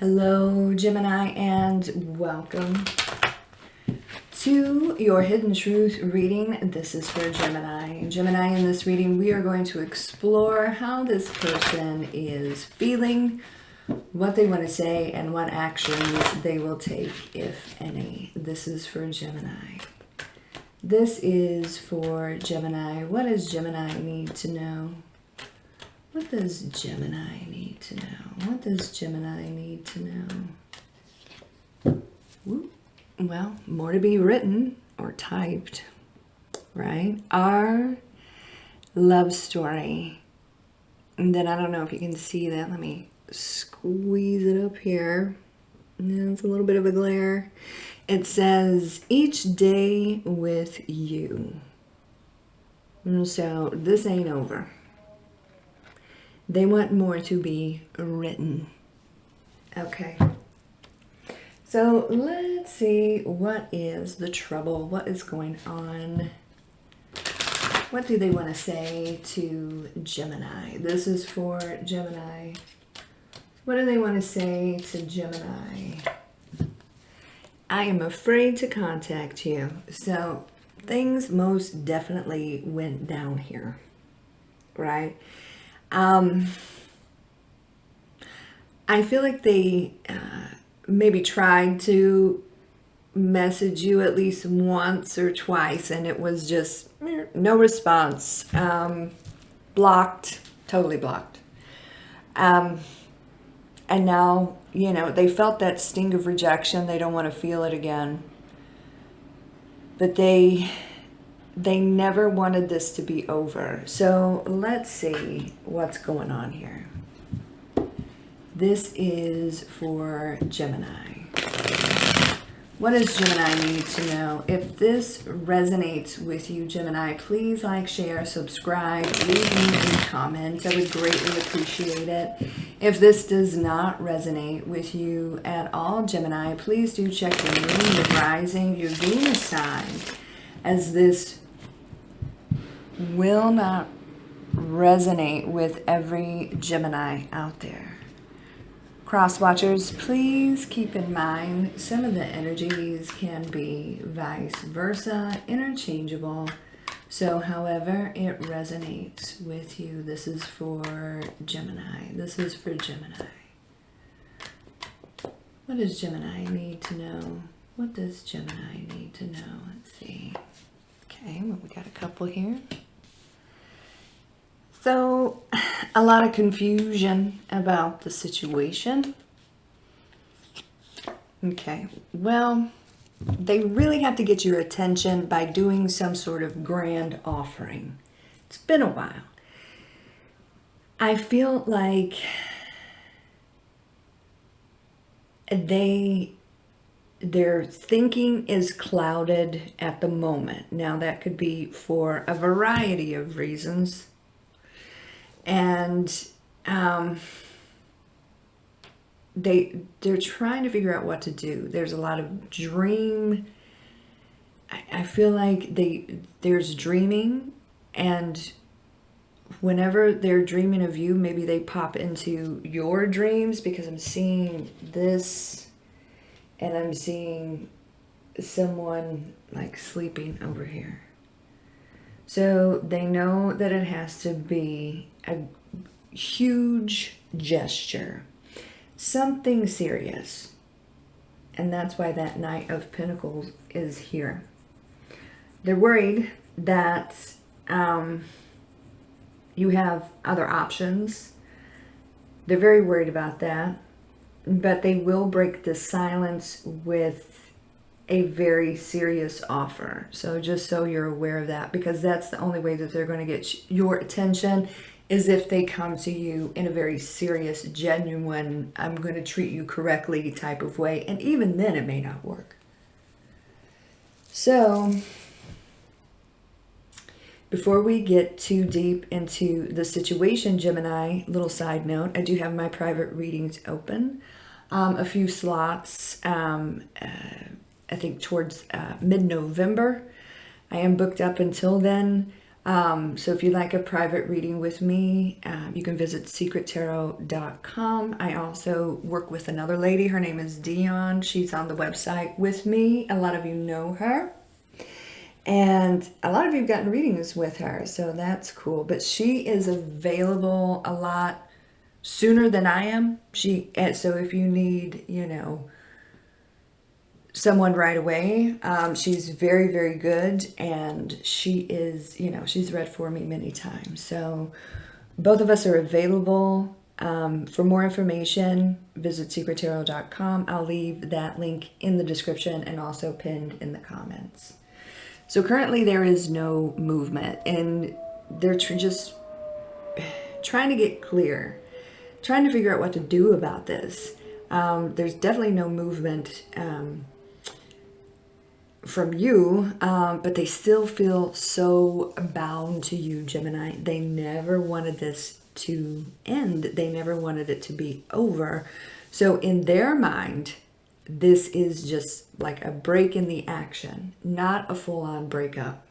Hello, Gemini, and welcome to your Hidden Truth reading. This is for Gemini. Gemini, in this reading, we are going to explore how this person is feeling, what they want to say, and what actions they will take, if any. This is for Gemini. This is for Gemini. What does Gemini need to know? What does Gemini need to know? What does Gemini need to know? Well, more to be written or typed, right? Our love story. And then I don't know if you can see that. Let me squeeze it up here. No, it's a little bit of a glare. It says, each day with you. And so this ain't over. They want more to be written. Okay. So let's see, what is the trouble? What is going on? What do they want to say to Gemini? This is for Gemini. What do they want to say to Gemini? I am afraid to contact you. So things most definitely went down here, right? I feel like they maybe tried to message you at least once or twice, and it was just no response. Blocked, totally blocked. And now, you know, they felt that sting of rejection. They don't want to feel it again. But they never wanted this to be over. So let's see what's going on here. This is for Gemini. What does Gemini need to know? If this resonates with you, Gemini, please like, share, subscribe, leave me a comment. I would greatly appreciate it. If this does not resonate with you at all, Gemini, please do check your moon, your rising, your Venus sign, as this will not resonate with every Gemini out there. Cross watchers, please keep in mind some of the energies can be vice versa, interchangeable. So however it resonates with you, this is for Gemini. This is for Gemini. What does Gemini need to know? What does Gemini need to know? Let's see. Okay, well, we got a couple here. So, a lot of confusion about the situation. Okay, well, they really have to get your attention by doing some sort of grand offering. It's been a while. I feel like their thinking is clouded at the moment. Now, that could be for a variety of reasons. And they're trying to figure out what to do. There's a lot of dream. I feel like there's dreaming, and whenever they're dreaming of you, maybe they pop into your dreams, because I'm seeing this, and I'm seeing someone like sleeping over here. So they know that it has to be a huge gesture, something serious. And that's why that Knight of Pentacles is here. They're worried that you have other options. They're very worried about that. But they will break the silence with a very serious offer. So just so you're aware of that, because that's the only way that they're going to get your attention, is if they come to you in a very serious, genuine, I'm going to treat you correctly type of way. And even then it may not work. So before we get too deep into the situation, Gemini, little side note, I do have my private readings open. A few slots, I think towards mid-November. I am booked up until then. So if you'd like a private reading with me, you can visit secrettarot.com. I also work with another lady. Her name is Dion. She's on the website with me. A lot of you know her. And a lot of you have gotten readings with her, so that's cool. But she is available a lot sooner than I am. So if you need, someone right away, she's very, very good, and she is, she's read for me many times. So both of us are available. For more information, visit secrettarot.com. I'll leave that link in the description and also pinned in the comments. So currently there is no movement, and they're just trying to get clear, trying to figure out what to do about this. There's definitely no movement from you, but they still feel so bound to you, Gemini. They never wanted this to end. They never wanted it to be over. So in their mind, this is just like a break in the action, not a full-on breakup.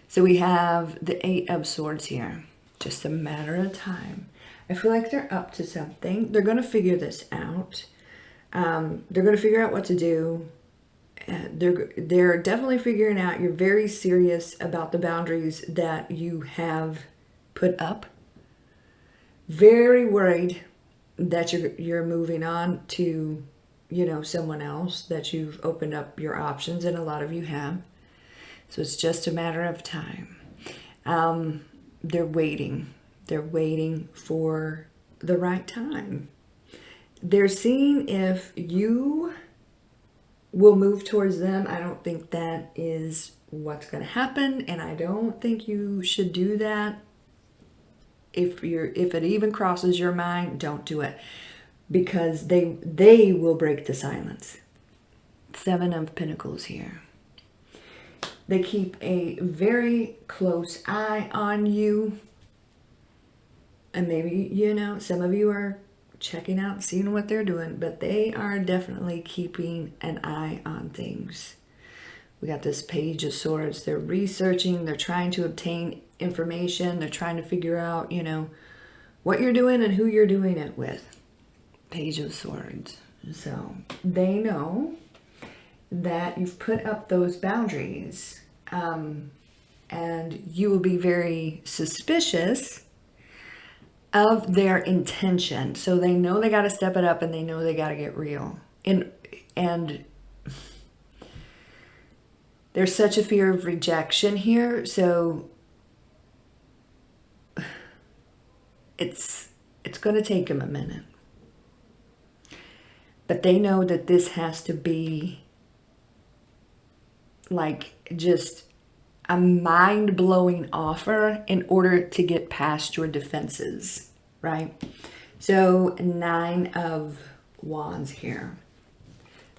So we have the 8 of Swords here. Just a matter of time. I feel like they're up to something. They're going to figure this out. They're going to figure out what to do. They're definitely figuring out you're very serious about the boundaries that you have put up. Very worried that you're moving on to someone else, that you've opened up your options, and a lot of you have. So it's just a matter of time. They're waiting. They're waiting for the right time. They're seeing if you will move towards them. I don't think that is what's going to happen, and I don't think you should do that. If it even crosses your mind, don't do it. Because they will break the silence. 7 of Pentacles here. They keep a very close eye on you. And maybe, some of you are checking out, seeing what they're doing. But they are definitely keeping an eye on things. We got this Page of Swords. They're researching. They're trying to obtain information. They're trying to figure out, what you're doing and who you're doing it with. Page of Swords. So they know that you've put up those boundaries, and you will be very suspicious of their intention. So they know they got to step it up, and they know they got to get real. And there's such a fear of rejection here, so it's going to take them a minute. But they know that this has to be like just a mind-blowing offer in order to get past your defenses, right? So 9 of Wands here.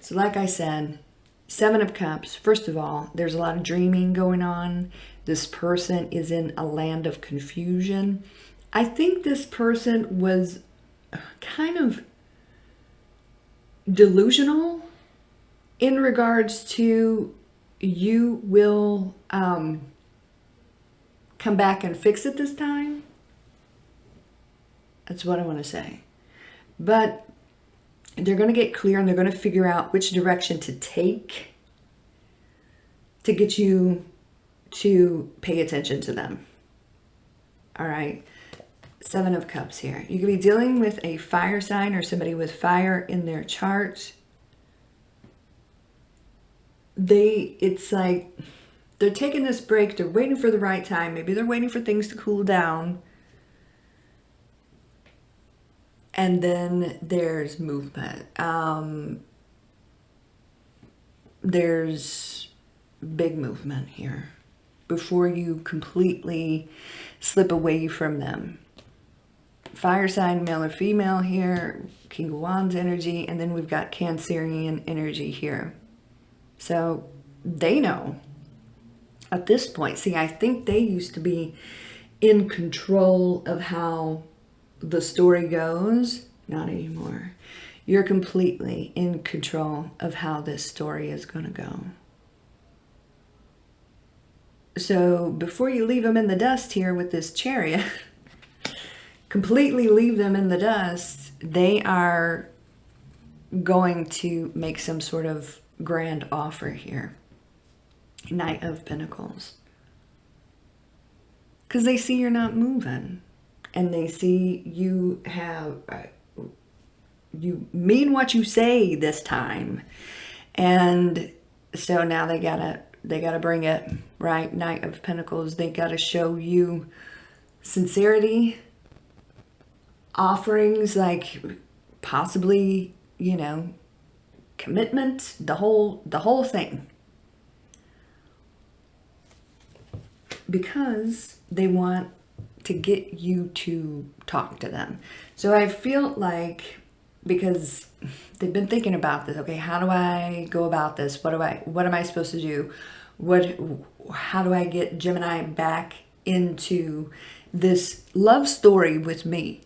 So like I said, 7 of Cups. First of all, there's a lot of dreaming going on. This person is in a land of confusion. I think this person was kind of delusional in regards to you will come back and fix it this time. That's what I want to say. But they're going to get clear, and they're going to figure out which direction to take to get you to pay attention to them. All right. 7 of Cups here. You could be dealing with a fire sign or somebody with fire in their chart. It's like they're taking this break. They're waiting for the right time. Maybe they're waiting for things to cool down. And then there's movement. There's big movement here before you completely slip away from them. Fire sign, male or female here, King of Wands energy, and then we've got Cancerian energy here. So they know at this point. See, I think they used to be in control of how the story goes. Not anymore. You're completely in control of how this story is going to go. So before you leave them in the dust here with this Chariot, completely leave them in the dust, they are going to make some sort of grand offer here. Knight of Pentacles. Because they see you're not moving. And they see you have, you mean what you say this time. And so now they gotta bring it, right? Knight of Pentacles. They gotta show you sincerity, offerings, like possibly, you know, commitment, the whole thing. Because they want to get you to talk to them. So I feel like, because they've been thinking about this, okay, how do I go about this? What am I supposed to do? How do I get Gemini back into this love story with me?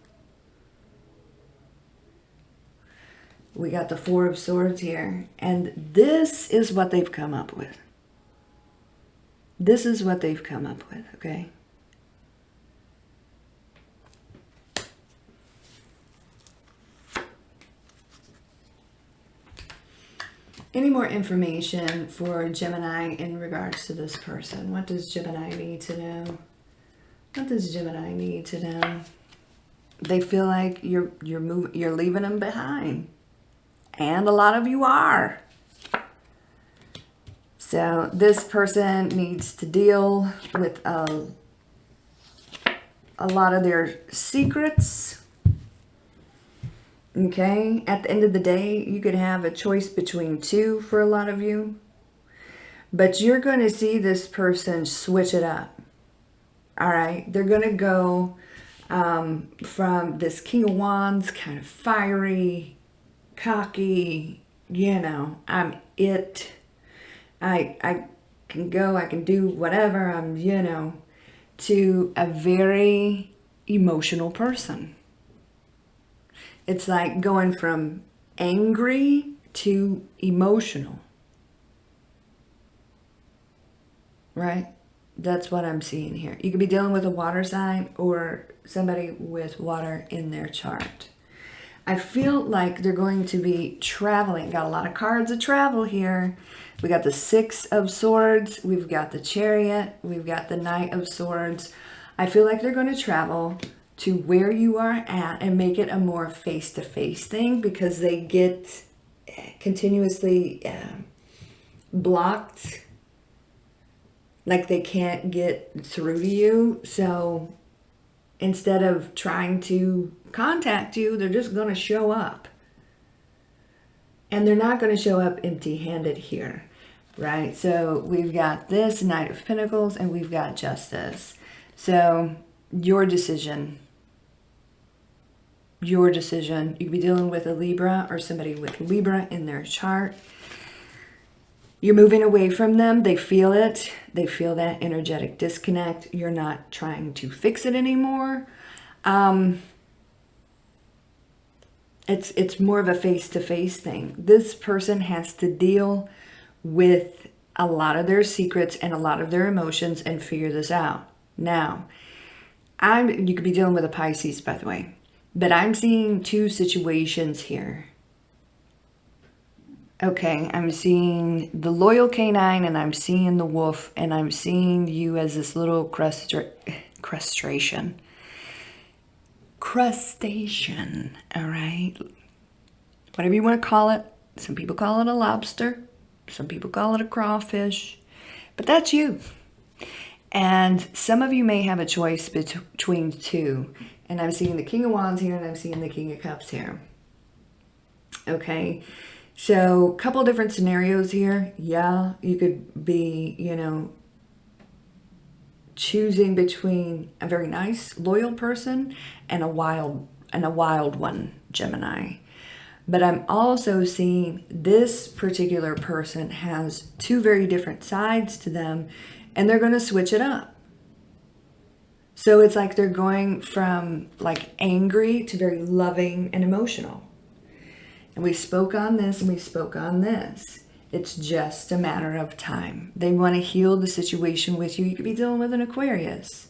We got the Four of Swords here, and this is what they've come up with. This is what they've come up with, okay? Any more information for Gemini in regards to this person? What does Gemini need to know? What does Gemini need to know? They feel like you're leaving them behind. And a lot of you are. So this person needs to deal with a lot of their secrets. Okay, at the end of the day, you could have a choice between two for a lot of you. But you're going to see this person switch it up. All right, they're going to go from this King of Wands, kind of fiery, cocky, you know, I'm it. I can go, I can do whatever, I'm, you know, to a very emotional person. It's like going from angry to emotional. Right? That's what I'm seeing here. You could be dealing with a water sign or somebody with water in their chart. I feel like they're going to be traveling. Got a lot of cards of travel here. We got the Six of Swords. We've got the Chariot. We've got the Knight of Swords. I feel like they're going to travel to where you are at and make it a more face-to-face thing, because they get continuously blocked. Like they can't get through to you. So instead of trying to contact you, they're just going to show up. And they're not going to show up empty-handed here, right? So we've got this Knight of Pentacles and we've got Justice. So your decision. Your decision. You could be dealing with a Libra or somebody with Libra in their chart. You're moving away from them. They feel it. They feel that energetic disconnect. You're not trying to fix it anymore. It's more of a face-to-face thing. This person has to deal with a lot of their secrets and a lot of their emotions and figure this out. Now, you could be dealing with a Pisces, by the way, but I'm seeing two situations here. Okay, I'm seeing the loyal canine and I'm seeing the wolf, and I'm seeing you as this little crustacean, all right? Whatever you want to call it. Some people call it a lobster. Some people call it a crawfish. But that's you. And some of you may have a choice between two. And I'm seeing the King of Wands here and I'm seeing the King of Cups here. Okay. So a couple different scenarios here. Yeah, you could be, you know, choosing between a very nice, loyal person and a wild one, Gemini. But I'm also seeing this particular person has two very different sides to them, and they're going to switch it up. So it's like they're going from like angry to very loving and emotional. And we spoke on this and we spoke on this. It's just a matter of time. They want to heal the situation with you. You could be dealing with an Aquarius.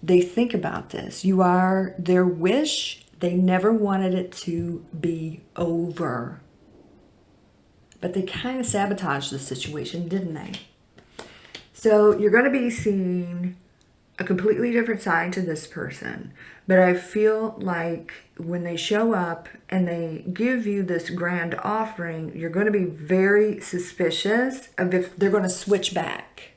They think about this. You are their wish. They never wanted it to be over. But they kind of sabotaged the situation, didn't they? So you're going to be seeing a completely different side to this person. But I feel like when they show up and they give you this grand offering, you're going to be very suspicious of if they're going to switch back.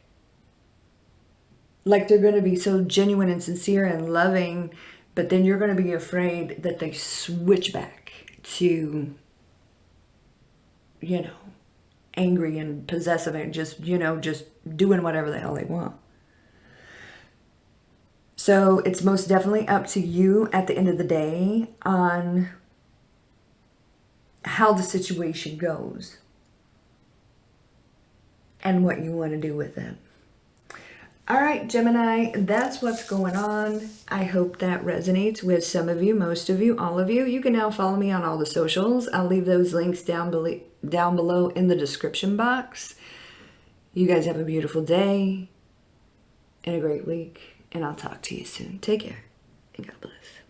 Like they're going to be so genuine and sincere and loving, but then you're going to be afraid that they switch back to, you know, angry and possessive and just, you know, just doing whatever the hell they want. So it's most definitely up to you at the end of the day on how the situation goes and what you want to do with it. All right, Gemini, that's what's going on. I hope that resonates with some of you, most of you, all of you. You can now follow me on all the socials. I'll leave those links down below in the description box. You guys have a beautiful day and a great week, and I'll talk to you soon. Take care, and God bless.